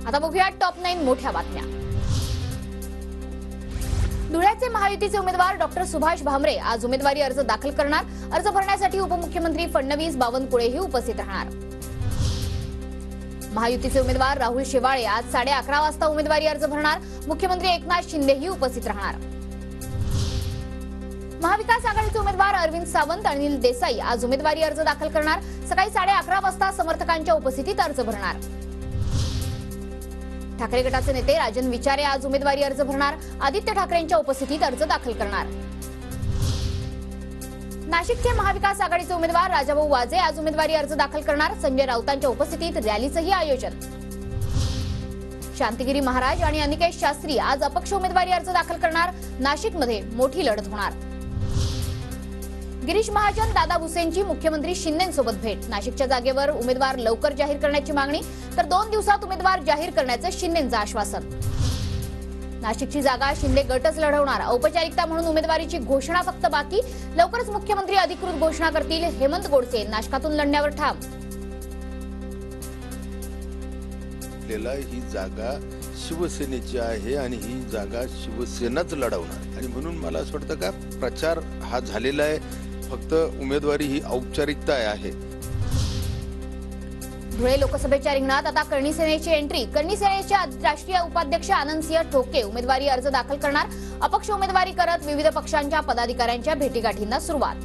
आता बघूया टॉप 9 मोठ्या बातम्या। धुळ्याचे महायुतीचे उमेदवार डॉक्टर सुभाष भामरे आज उमेदवारी अर्ज दाखल करणार। अर्ज भरण्यासाठी उपमुख्यमंत्री फडणवीस, बावनकुळेही उपस्थित राहणार। महायुतीचे उमेदवार राहुल शेवाळे आज 11:30 वाजता उमेदवारी अर्ज भरणार। मुख्यमंत्री एकनाथ शिंदेही उपस्थित राहणार। महाविकास आघाडीचे उमेदवार अरविंद सावंत, अनिल देसाई आज उमेदवारी अर्ज दाखल करणार। सकाळी 11:30 वाजता समर्थकांच्या उपस्थितीत अर्ज भरणार। ठाकरे गटाचे नेते राजन विचारे आज उमेदवारी अर्ज भरणार। आदित्य ठाकरेंच्या उपस्थितीत अर्ज दाखल करणार। नाशिकचे महाविकास आघाडीचे उमेदवार राजाभाऊ वाजे आज उमेदवारी अर्ज दाखल करणार। संजय राऊतांच्या उपस्थितीत रॅलीचंही आयोजन। शांतिगिरी महाराज आणि अनिकेश शास्त्री आज अपक्ष उमेदवारी अर्ज दाखल करणार। नाशिकमध्ये मोठी लढत होणार। गिरीश महाजन, दादा भुसेंची मुख्यमंत्री शिंदेंसोबत भेट। नाशिकच्या जागेवर उमेदवार लवकर जाहीर करण्याची मागणी, तर 2 दिवसात उमेदवार जाहीर करण्याचं शिंदेंचं आश्वासन। नाशिकची जागा शिंदे गटच लढवणार। औपचारिकता म्हणून उमेदवारीची घोषणा फक्त बाकी। लवकरच मुख्यमंत्री अधिकृत घोषणा करतील। हेमंत गोडसे नाशिकातून लढण्यावर ठाम। ही जागा शिवसेनेची आहे आणि ही जागा शिवसेनाच लढवणार आणि म्हणून मला असं वाटतं का प्रचार हा झालेला आहे, फक्त उमेदवारी ही औपचारिकता आहे। धुळे लोकसभेच्या रिंगणात आता करणी सेनेची एंट्री। करणी सेनेचे राष्ट्रीय उपाध्यक्ष आनंदसिंह ठोके उमेदवारी अर्ज दाखल करणार। अपक्ष उमेदवारी करत विविध पक्षांच्या पदाधिकाऱ्यांच्या भेटीगाठींना सुरुवात।